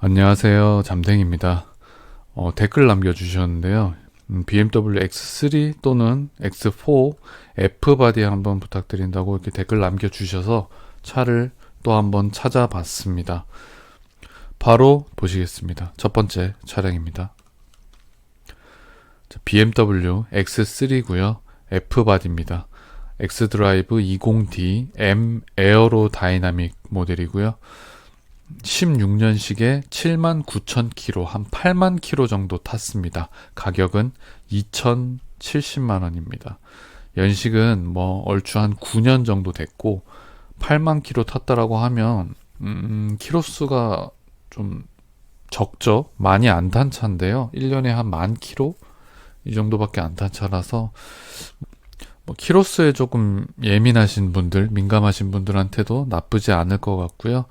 안녕하세요. 잠댕입니다. 댓글 남겨주셨는데요. BMW X3 또는 X4 F바디 한번 부탁드린다고 이렇게 댓글 남겨주셔서 차를 또 한번 찾아봤습니다. 바로 보시겠습니다. 첫 번째 차량입니다. BMW X3고요. F바디입니다. X드라이브 20D M 에어로다이나믹 모델이고요. 16년식에 79,000km, 한 8만 km 정도 탔습니다. 가격은 2,070만 원입니다. 연식은 얼추 한 9년 정도 됐고 8만 km 탔다라고 하면 키로수가 좀 적죠. 많이 안 탄 차인데요. 1년에 한 10,000km 이 정도밖에 안 탄 차라서 키로수에 조금 예민하신 분들, 민감하신 분들한테도 나쁘지 않을 것 같고요.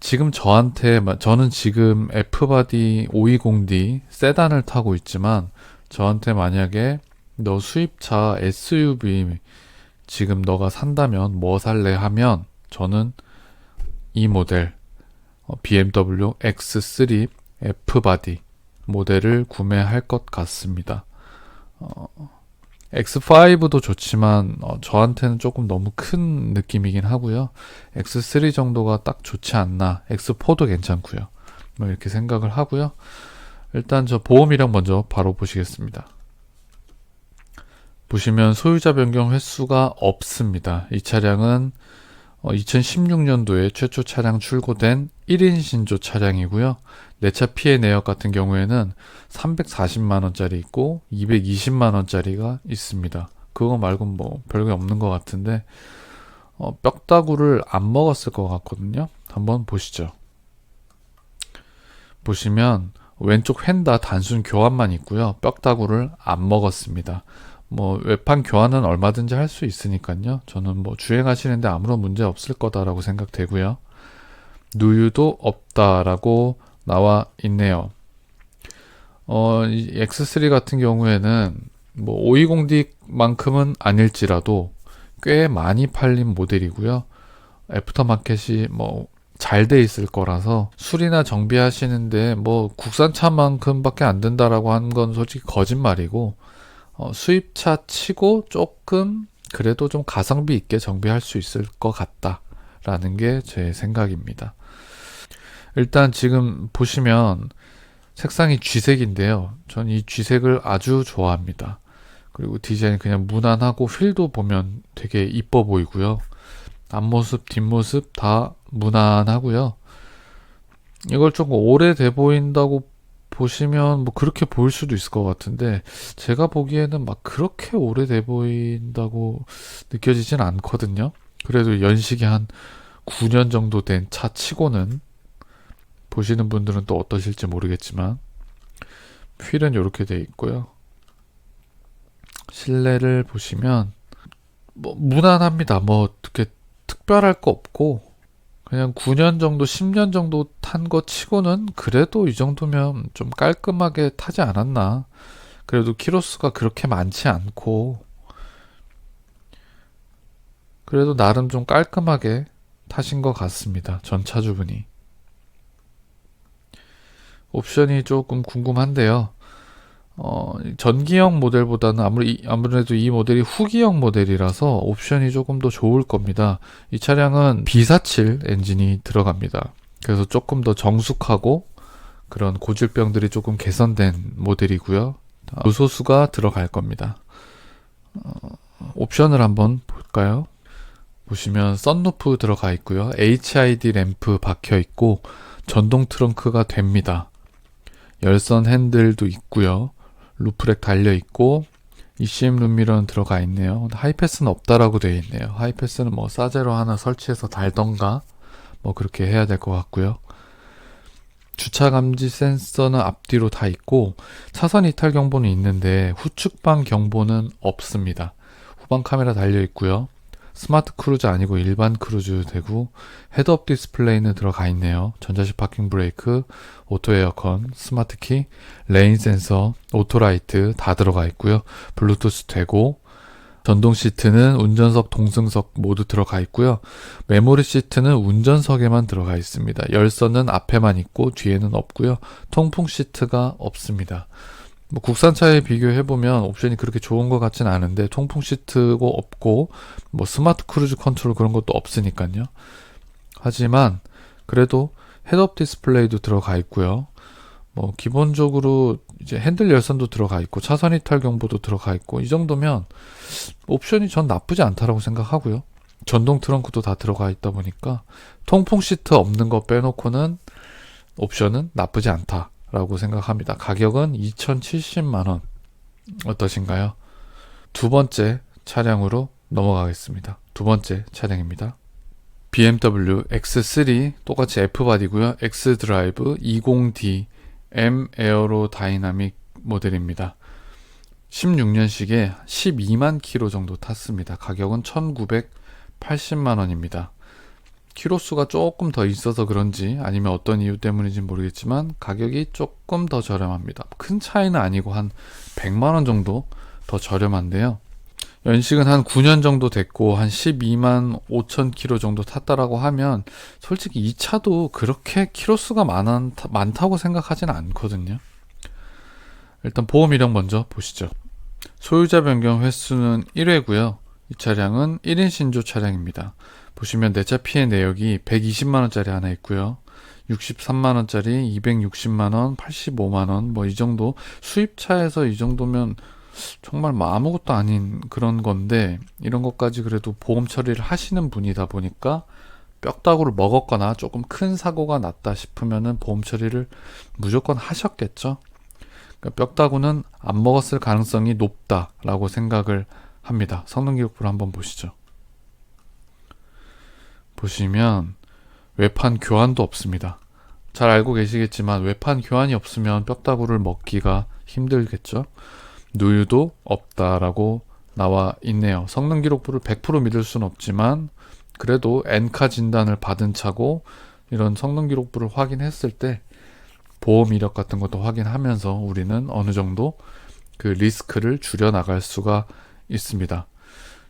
지금 저는 지금 F바디 520D 세단을 타고 있지만, 저한테 만약에 너 수입차 SUV 지금 너가 산다면 뭐 살래 하면 저는 이 모델 BMW X3 F바디 모델을 구매할 것 같습니다. X5도 좋지만 저한테는 조금 너무 큰 느낌이긴 하고요. X3 정도가 딱 좋지 않나. X4도 괜찮고요. 이렇게 생각을 하고요. 일단 저 보험이랑 먼저 바로 보시겠습니다. 보시면 소유자 변경 횟수가 없습니다. 이 차량은 2016년도에 최초 차량 출고된 1인 신조 차량이고요. 내차 피해 내역 같은 경우에는 340만원짜리 있고 220만원짜리가 있습니다. 그거 말고 별게 없는 것 같은데 뼈다구를 안 먹었을 것 같거든요. 한번 보시죠. 보시면 왼쪽 휀다 단순 교환만 있고요. 뼈다구를 안 먹었습니다. 외판 교환은 얼마든지 할 수 있으니까요. 저는 주행하시는데 아무런 문제 없을 거다라고 생각되고요. 누유도 없다라고 나와 있네요. 이 X3 같은 경우에는 520D만큼은 아닐지라도 꽤 많이 팔린 모델이고요. 애프터마켓이 잘 돼 있을 거라서 수리나 정비하시는데 국산차만큼밖에 안 된다라고 한 건 솔직히 거짓말이고, 수입차 치고 조금 그래도 좀 가성비 있게 정비할 수 있을 것 같다라는 게 제 생각입니다. 일단 지금 보시면 색상이 쥐색인데요. 전 이 쥐색을 아주 좋아합니다. 그리고 디자인이 그냥 무난하고 휠도 보면 되게 이뻐 보이고요. 앞모습, 뒷모습 다 무난하고요. 이걸 조금 오래돼 보인다고 보시면 그렇게 보일 수도 있을 것 같은데, 제가 보기에는 그렇게 오래돼 보인다고 느껴지진 않거든요. 그래도 연식이 한 9년 정도 된 차 치고는, 보시는 분들은 또 어떠실지 모르겠지만 휠은 이렇게 돼 있고요. 실내를 보시면 무난합니다. 어떻게 특별할 거 없고, 그냥 9년 정도, 10년 정도 탄 거 치고는 그래도 이 정도면 좀 깔끔하게 타지 않았나. 그래도 키로수가 그렇게 많지 않고, 그래도 나름 좀 깔끔하게 타신 것 같습니다. 전 차주분이. 옵션이 조금 궁금한데요. 전기형 모델보다는 아무래도 이 모델이 후기형 모델이라서 옵션이 조금 더 좋을 겁니다. 이 차량은 B47 엔진이 들어갑니다. 그래서 조금 더 정숙하고 그런 고질병들이 조금 개선된 모델이고요. 요소수가 들어갈 겁니다. 옵션을 한번 볼까요? 보시면 썬루프 들어가 있고요. HID 램프 박혀 있고 전동 트렁크가 됩니다. 열선 핸들도 있고요. 루프렉 달려있고 ECM 룸미러는 들어가 있네요. 하이패스는 없다라고 되어 있네요. 하이패스는 사제로 하나 설치해서 달던가 그렇게 해야 될 것 같고요. 주차 감지 센서는 앞뒤로 다 있고 차선 이탈 경보는 있는데 후측방 경보는 없습니다. 후방 카메라 달려있고요. 스마트 크루즈 아니고 일반 크루즈 되고, 헤드업 디스플레이는 들어가 있네요. 전자식 파킹 브레이크, 오토 에어컨, 스마트 키, 레인 센서, 오토 라이트 다 들어가 있고요. 블루투스 되고, 전동 시트는 운전석, 동승석 모두 들어가 있고요. 메모리 시트는 운전석에만 들어가 있습니다. 열선은 앞에만 있고 뒤에는 없고요. 통풍 시트가 없습니다. 뭐 국산차에 비교해보면 옵션이 그렇게 좋은 것 같진 않은데 통풍 시트고 없고 뭐 스마트 크루즈 컨트롤 그런 것도 없으니까요. 하지만 그래도 헤드업 디스플레이도 들어가 있고요. 뭐 기본적으로 이제 핸들 열선도 들어가 있고 차선 이탈 경보도 들어가 있고 이 정도면 옵션이 전 나쁘지 않다라고 생각하고요. 전동 트렁크도 다 들어가 있다 보니까 통풍 시트 없는 거 빼놓고는 옵션은 나쁘지 않다라고 생각합니다. 가격은 2,070만 원. 어떠신가요? 두 번째 차량으로 넘어가겠습니다. 두 번째 차량입니다. BMW X3 똑같이 F바디고요. X드라이브 20D M 에어로다이나믹 모델입니다. 16년식에 12만 킬로 정도 탔습니다. 가격은 1,980만 원입니다. 키로수가 조금 더 있어서 그런지 아니면 어떤 이유 때문인지 모르겠지만 가격이 조금 더 저렴합니다. 큰 차이는 아니고 한 100만 원 정도 더 저렴한데요. 연식은 한 9년 정도 됐고 한 12만 5천 킬로 정도 탔다라고 하면 솔직히 이 차도 그렇게 킬로수가 많다고 생각하진 않거든요. 일단 보험 이력 먼저 보시죠. 소유자 변경 횟수는 1회고요. 이 차량은 1인 신조 차량입니다. 보시면 내차 피해 내역이 120만원짜리 하나 있고요. 63만원짜리, 260만원, 85만원 뭐 이 정도 수입차에서 이 정도면 정말 뭐 아무것도 아닌 그런 건데 이런 것까지 그래도 보험 처리를 하시는 분이다 보니까 뼈다구를 먹었거나 조금 큰 사고가 났다 싶으면은 보험 처리를 무조건 하셨겠죠. 그러니까 뼈다구는 안 먹었을 가능성이 높다라고 생각을 합니다. 성능 기록부를 한번 보시죠. 보시면 외판 교환도 없습니다. 잘 알고 계시겠지만 외판 교환이 없으면 뼈다구를 먹기가 힘들겠죠. 누유도 없다라고 나와 있네요. 성능 기록부를 100% 믿을 수는 없지만 그래도 엔카 진단을 받은 차고 이런 성능 기록부를 확인했을 때 보험 이력 같은 것도 확인하면서 우리는 어느 정도 그 리스크를 줄여 나갈 수가 있습니다.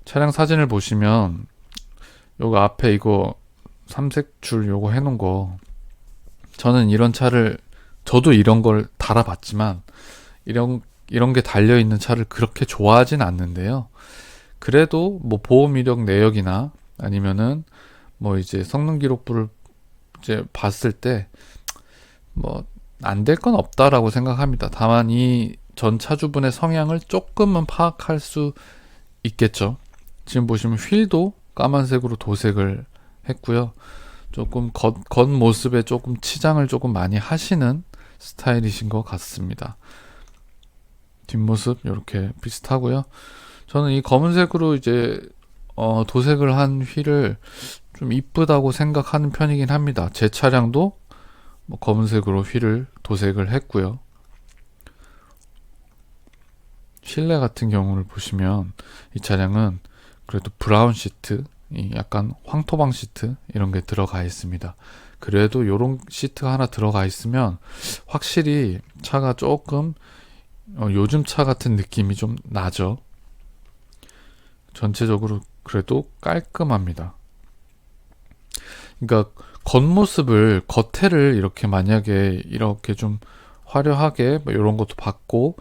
차량 사진을 보시면 요거 앞에 이거 삼색 줄 요거 해놓은 거 저는 이런 차를 저도 이런 걸 달아봤지만 이런 게 달려있는 차를 그렇게 좋아하진 않는데요. 그래도 뭐 보험 이력 내역이나 아니면은 뭐 이제 성능 기록부를 이제 봤을 때 뭐 안 될 건 없다라고 생각합니다. 다만 이 전 차주분의 성향을 조금은 파악할 수 있겠죠. 지금 보시면 휠도 까만색으로 도색을 했고요. 조금 겉모습에 조금 치장을 조금 많이 하시는 스타일이신 것 같습니다. 뒷모습 이렇게 비슷하고요. 저는 이 검은색으로 이제 도색을 한 휠을 좀 이쁘다고 생각하는 편이긴 합니다. 제 차량도 뭐 검은색으로 휠을 도색을 했고요. 실내 같은 경우를 보시면 이 차량은 그래도 브라운 시트, 약간 황토방 시트 이런 게 들어가 있습니다. 그래도 이런 시트가 하나 들어가 있으면 확실히 차가 조금 요즘 차 같은 느낌이 좀 나죠. 전체적으로 그래도 깔끔합니다. 그러니까 겉에를 이렇게 만약에 이렇게 좀 화려하게 뭐 이런 것도 받고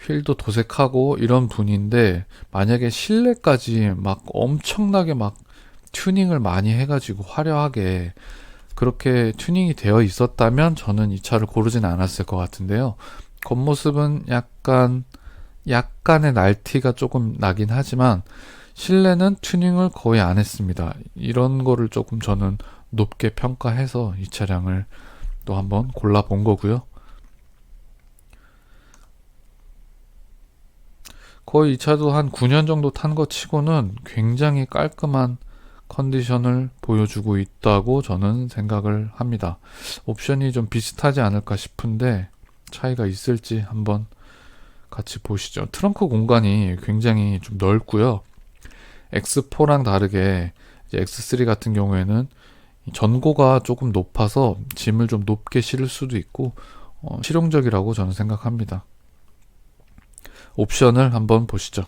휠도 도색하고 이런 분인데 만약에 실내까지 막 엄청나게 막 튜닝을 많이 해가지고 화려하게 그렇게 튜닝이 되어 있었다면 저는 이 차를 고르진 않았을 것 같은데요. 겉모습은 약간의 날티가 조금 나긴 하지만 실내는 튜닝을 거의 안 했습니다. 이런 거를 조금 저는 높게 평가해서 이 차량을 또 한번 골라본 거고요. 거의 이 차도 한 9년 정도 탄 것 치고는 굉장히 깔끔한 컨디션을 보여주고 있다고 저는 생각을 합니다. 옵션이 좀 비슷하지 않을까 싶은데 차이가 있을지 한번 같이 보시죠. 트렁크 공간이 굉장히 좀 넓고요. X4랑 다르게 이제 X3 같은 경우에는 전고가 조금 높아서 짐을 좀 높게 실을 수도 있고 실용적이라고 저는 생각합니다. 옵션을 한번 보시죠.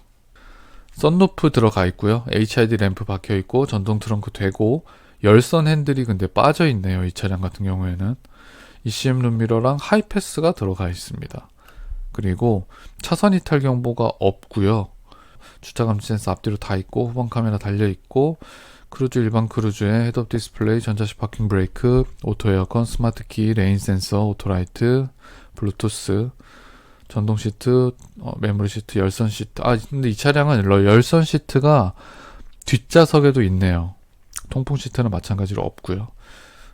썬루프 들어가 있고요. HID 램프 박혀 있고 전동 트렁크 되고 열선 핸들이 근데 빠져 있네요. 이 차량 같은 경우에는 ECM 룸미러랑 하이패스가 들어가 있습니다. 그리고 차선 이탈 경보가 없고요. 주차 감지 센서 앞뒤로 다 있고 후방 카메라 달려 있고 크루즈 일반 크루즈에 헤드업 디스플레이, 전자식 파킹 브레이크, 오토 에어컨, 스마트 키, 레인 센서, 오토라이트, 블루투스, 전동 시트, 메모리 시트, 열선 시트. 근데 이 차량은 열선 시트가 뒷좌석에도 있네요. 통풍 시트는 마찬가지로 없고요.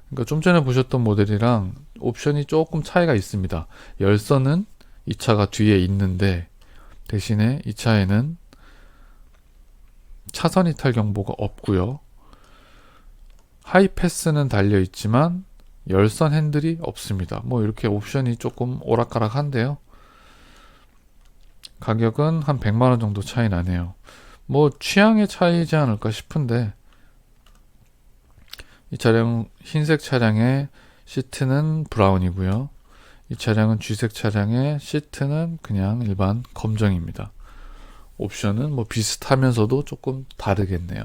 그러니까 좀 전에 보셨던 모델이랑 옵션이 조금 차이가 있습니다. 열선은 이 차가 뒤에 있는데 대신에 이 차에는 차선 이탈 경보가 없고요. 하이패스는 달려 있지만 열선 핸들이 없습니다. 뭐 이렇게 옵션이 조금 오락가락한데요. 가격은 한 100만원 정도 차이 나네요. 뭐 취향의 차이지 않을까 싶은데 이 차량 흰색 차량의 시트는 브라운이고요. 이 차량은 쥐색 차량의 시트는 그냥 일반 검정입니다. 옵션은 뭐 비슷하면서도 조금 다르겠네요.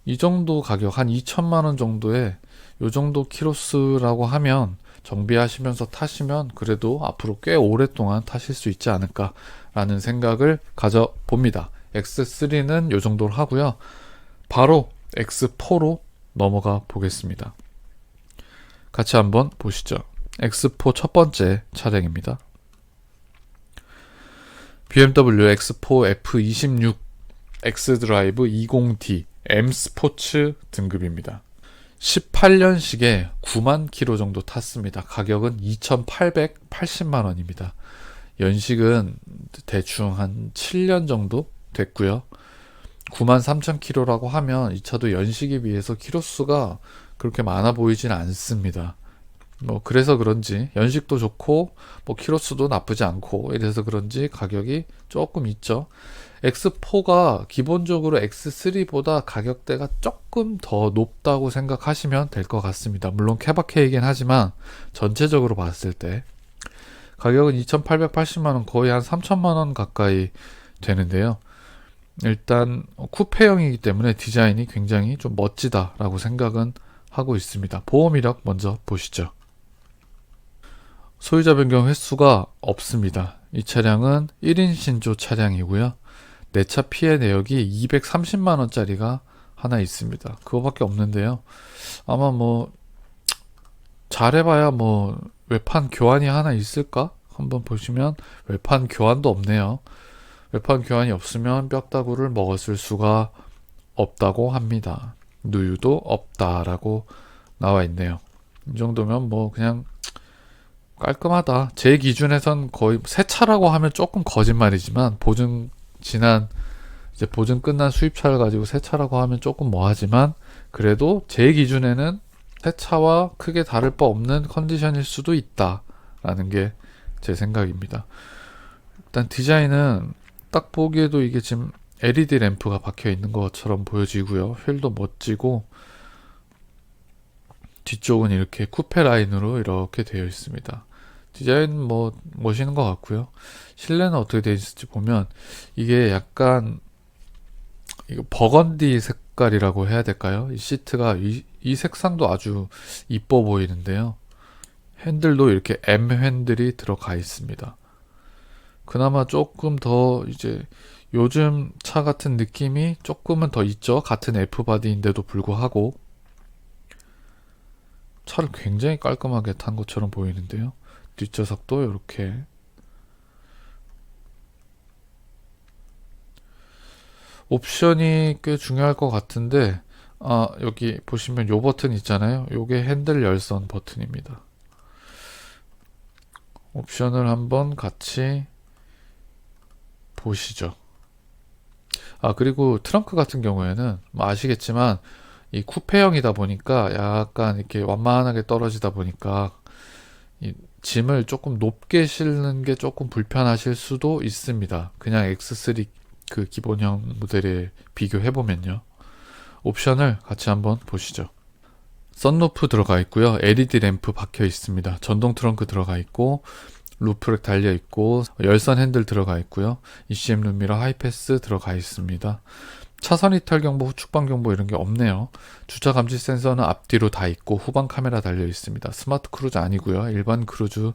이 정도 가격 한 2천만원 정도에 요 정도 키로수라고 하면 정비하시면서 타시면 그래도 앞으로 꽤 오랫동안 타실 수 있지 않을까 라는 생각을 가져봅니다. X3는 요 정도로 하고요. 바로 X4로 넘어가 보겠습니다. 같이 한번 보시죠. X4 첫 번째 차량입니다. BMW X4 F26 X드라이브 20D M 스포츠 등급입니다. 18년식에 9만 킬로 정도 탔습니다. 가격은 2,880만 원입니다. 연식은 대충 한 7년 정도 됐고요. 9만 3천 킬로라고 하면 이 차도 연식에 비해서 킬로수가 그렇게 많아 보이진 않습니다. 뭐 그래서 그런지 연식도 좋고 뭐 킬로수도 나쁘지 않고 이래서 그런지 가격이 조금 있죠. X4가 기본적으로 X3보다 가격대가 조금 더 높다고 생각하시면 될 것 같습니다. 물론 케바케이긴 하지만 전체적으로 봤을 때 가격은 2,880만원, 거의 한 3천만원 가까이 되는데요. 일단 쿠페형이기 때문에 디자인이 굉장히 좀 멋지다라고 생각은 하고 있습니다. 보험 이력 먼저 보시죠. 소유자 변경 횟수가 없습니다. 이 차량은 1인 신조 차량이고요. 내차 피해 내역이 230만원짜리가 하나 있습니다. 그거밖에 없는데요. 아마 뭐 잘해봐야 뭐 외판 교환이 하나 있을까? 한번 보시면 외판 교환도 없네요. 외판 교환이 없으면 뼈다구를 먹었을 수가 없다고 합니다. 누유도 없다라고 나와 있네요. 이 정도면 뭐 그냥 깔끔하다. 제 기준에선 거의 새 차라고 하면 조금 거짓말이지만 보증 끝난 수입차를 가지고 새 차라고 하면 조금 뭐하지만 그래도 제 기준에는 새 차와 크게 다를 바 없는 컨디션일 수도 있다라는 게 제 생각입니다. 일단 디자인은 딱 보기에도 이게 지금 LED 램프가 박혀 있는 것처럼 보여지고요. 휠도 멋지고 뒤쪽은 이렇게 쿠페 라인으로 이렇게 되어 있습니다. 디자인 뭐 멋있는 것 같고요. 실내는 어떻게 되어 있을지 보면 이게 약간 이거 버건디 색깔이라고 해야 될까요? 이 시트가 이 색상도 아주 이뻐 보이는데요. 핸들도 이렇게 M 핸들이 들어가 있습니다. 그나마 조금 더 이제 요즘 차 같은 느낌이 조금은 더 있죠. 같은 F바디인데도 불구하고 차를 굉장히 깔끔하게 탄 것처럼 보이는데요. 뒷좌석도 이렇게 옵션이 꽤 중요할 것 같은데 여기 보시면 요 버튼 있잖아요. 요게 핸들 열선 버튼입니다. 옵션을 한번 같이 보시죠. 그리고 트렁크 같은 경우에는 뭐 아시겠지만 이 쿠페형이다 보니까 약간 이렇게 완만하게 떨어지다 보니까 이 짐을 조금 높게 실는 게 조금 불편하실 수도 있습니다. 그냥 X3 그 기본형 모델에 비교해보면요. 옵션을 같이 한번 보시죠. 썬루프 들어가 있고요. LED 램프 박혀 있습니다. 전동 트렁크 들어가 있고 루프렉 달려 있고 열선 핸들 들어가 있고요. ECM 룸미러 하이패스 들어가 있습니다. 차선 이탈 경보, 후측방 경보 이런 게 없네요. 주차 감지 센서는 앞뒤로 다 있고 후방 카메라 달려 있습니다. 스마트 크루즈 아니고요. 일반 크루즈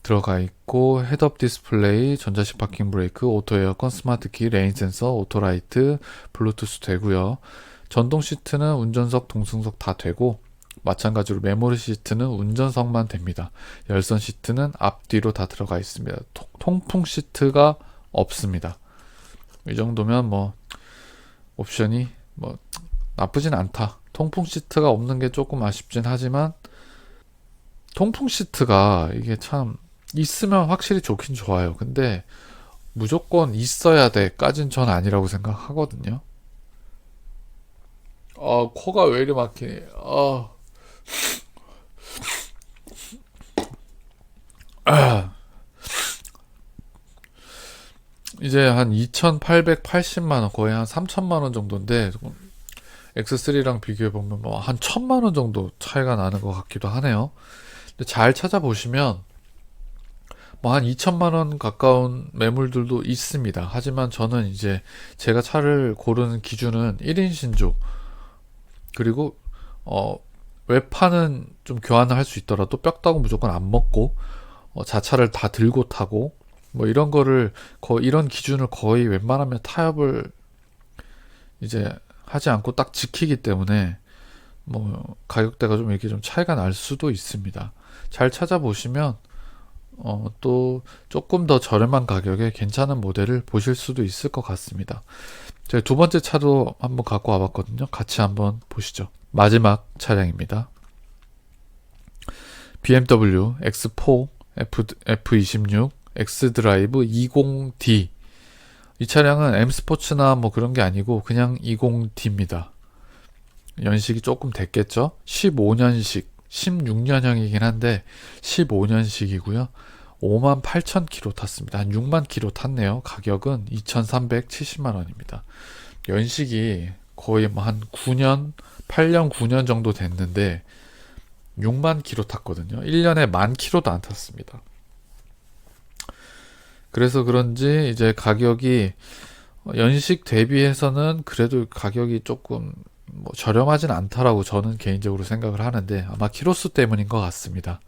들어가 있고 헤드업 디스플레이, 전자식 파킹 브레이크, 오토 에어컨, 스마트 키, 레인 센서, 오토 라이트, 블루투스 되고요. 전동 시트는 운전석, 동승석 다 되고 마찬가지로 메모리 시트는 운전석만 됩니다. 열선 시트는 앞뒤로 다 들어가 있습니다. 통풍 시트가 없습니다. 이 정도면 뭐 옵션이 뭐 나쁘진 않다. 통풍 시트가 없는 게 조금 아쉽진 하지만 통풍 시트가 이게 참 있으면 확실히 좋긴 좋아요. 근데 무조건 있어야 돼까진 전 아니라고 생각하거든요. 코가 왜 이리 막히니? 이제 한 2,880만 원, 거의 한 3천만 원 정도인데 X3랑 비교해 보면 뭐 한 1,000만 원 정도 차이가 나는 것 같기도 하네요. 근데 잘 찾아보시면 뭐 한 2천만 원 가까운 매물들도 있습니다. 하지만 저는 이제 제가 차를 고르는 기준은 1인 신조 그리고 외판은 좀 교환을 할 수 있더라도 뼈다구 무조건 안 먹고 자차를 다 들고 타고 뭐 이런 거를 이런 기준을 거의 웬만하면 타협을 이제 하지 않고 딱 지키기 때문에 뭐 가격대가 좀 이렇게 좀 차이가 날 수도 있습니다. 잘 찾아보시면 또 조금 더 저렴한 가격에 괜찮은 모델을 보실 수도 있을 것 같습니다. 제가 두 번째 차도 한번 갖고 와봤거든요. 같이 한번 보시죠. 마지막 차량입니다. BMW X4 F26 X드라이브 20D. 이 차량은 M 스포츠나 뭐 그런 게 아니고 그냥 20D입니다. 연식이 조금 됐겠죠? 15년식, 16년형이긴 한데 15년식이고요. 58,000km 탔습니다. 한 6만 km 탔네요. 가격은 2,370만 원입니다. 연식이 거의 뭐 한 9년, 8년, 9년 정도 됐는데 6만 km 탔거든요. 1년에 10,000km도 안 탔습니다. 그래서 그런지 이제 가격이 연식 대비해서는 그래도 가격이 조금 뭐 저렴하진 않다라고 저는 개인적으로 생각을 하는데 아마 키로수 때문인 것 같습니다.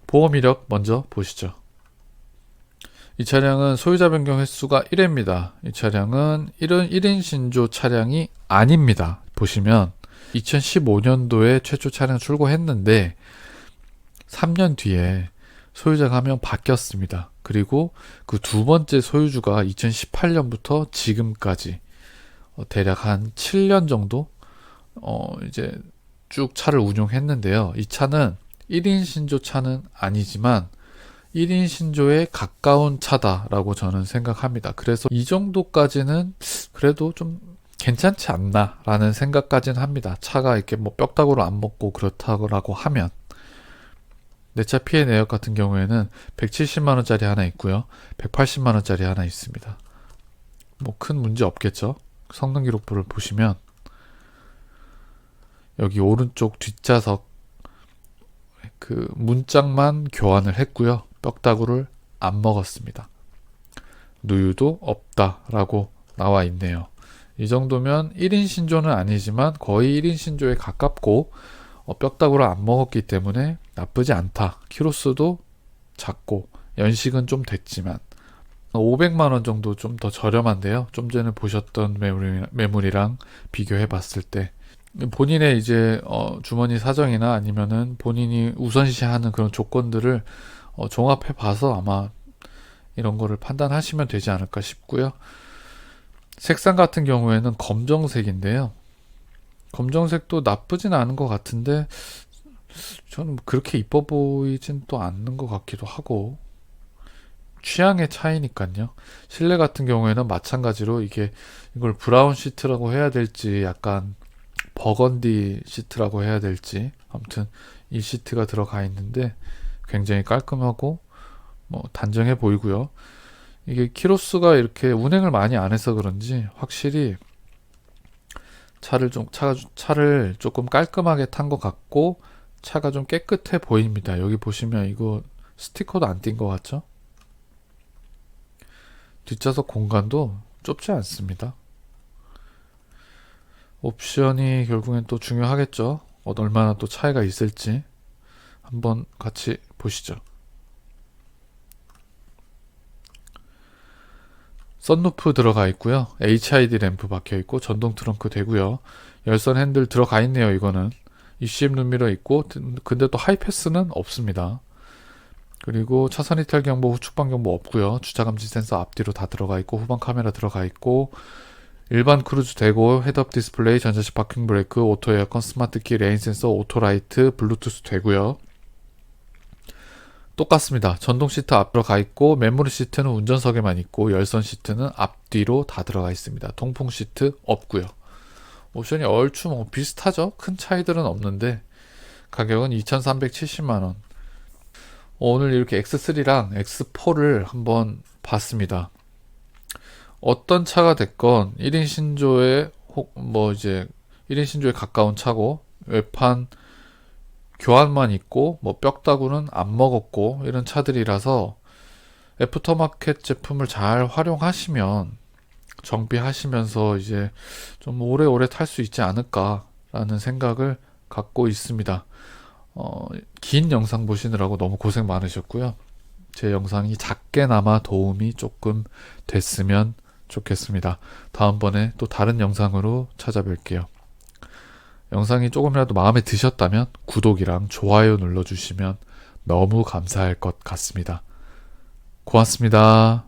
보험 이력 먼저 보시죠. 이 차량은 소유자 변경 횟수가 1회입니다. 이 차량은 1인 신조 차량이 아닙니다. 보시면 2015년도에 최초 차량 출고했는데 3년 뒤에 소유자가 한 명 바뀌었습니다. 그리고 그 두 번째 소유주가 2018년부터 지금까지 대략 한 7년 정도 이제 쭉 차를 운용했는데요. 이 차는 1인 신조 차는 아니지만 1인 신조에 가까운 차다라고 저는 생각합니다. 그래서 이 정도까지는 그래도 좀 괜찮지 않나 라는 생각까지는 합니다. 차가 이렇게 뭐 뼈다구로 안 먹고 그렇다고 하면 내 차 피해 내역 같은 경우에는 170만원짜리 하나 있고요. 180만원짜리 하나 있습니다. 뭐 큰 문제 없겠죠. 성능 기록부를 보시면 여기 오른쪽 뒷좌석 그 문짝만 교환을 했고요. 뼈다구를 안 먹었습니다. 누유도 없다라고 나와 있네요. 이 정도면 1인 신조는 아니지만 거의 1인 신조에 가깝고 뼈다구를 안 먹었기 때문에 나쁘지 않다. 키로수도 작고 연식은 좀 됐지만 500만원 정도 좀 더 저렴한데요. 좀 전에 보셨던 매물이랑 비교해 봤을 때 본인의 이제 주머니 사정이나 아니면은 본인이 우선시하는 그런 조건들을 종합해 봐서 아마 이런 거를 판단하시면 되지 않을까 싶고요. 색상 같은 경우에는 검정색인데요. 검정색도 나쁘진 않은 것 같은데 저는 그렇게 이뻐 보이진 또 않는 것 같기도 하고 취향의 차이니까요. 실내 같은 경우에는 마찬가지로 이걸 브라운 시트라고 해야 될지 약간 버건디 시트라고 해야 될지 아무튼 이 시트가 들어가 있는데 굉장히 깔끔하고 뭐 단정해 보이고요. 이게 키로수가 이렇게 운행을 많이 안 해서 그런지 확실히 차를 조금 깔끔하게 탄 것 같고 차가 좀 깨끗해 보입니다. 여기 보시면 이거 스티커도 안 띈 것 같죠? 뒷좌석 공간도 좁지 않습니다. 옵션이 결국엔 또 중요하겠죠. 얼마나 또 차이가 있을지 한번 같이 보시죠. 썬루프 들어가 있고요. HID 램프 박혀 있고 전동 트렁크 되고요. 열선 핸들 들어가 있네요. 이거는 ECM 룸미러 있고, 근데 또 하이패스는 없습니다. 그리고 차선 이탈 경보, 후측방 경보 없고요. 주차 감지 센서 앞뒤로 다 들어가 있고, 후방 카메라 들어가 있고, 일반 크루즈 되고, 헤드업 디스플레이, 전자식 파킹 브레이크, 오토 에어컨, 스마트 키, 레인 센서, 오토 라이트, 블루투스 되고요. 똑같습니다. 전동 시트 앞 들어가 있고, 메모리 시트는 운전석에만 있고, 열선 시트는 앞뒤로 다 들어가 있습니다. 통풍 시트 없고요. 옵션이 얼추 비슷하죠. 큰 차이들은 없는데 가격은 2,370만원. 오늘 이렇게 X3랑 X4를 한번 봤습니다. 어떤 차가 됐건 1인 신조에 1인 신조에 가까운 차고, 외판 교환만 있고 뼈다구는 안 먹었고, 이런 차들이라서 애프터마켓 제품을 잘 활용하시면, 정비하시면서 이제 좀 오래오래 탈 수 있지 않을까라는 생각을 갖고 있습니다. 긴 영상 보시느라고 너무 고생 많으셨고요. 제 영상이 작게나마 도움이 조금 됐으면 좋겠습니다. 다음번에 또 다른 영상으로 찾아뵐게요. 영상이 조금이라도 마음에 드셨다면 구독이랑 좋아요 눌러주시면 너무 감사할 것 같습니다. 고맙습니다.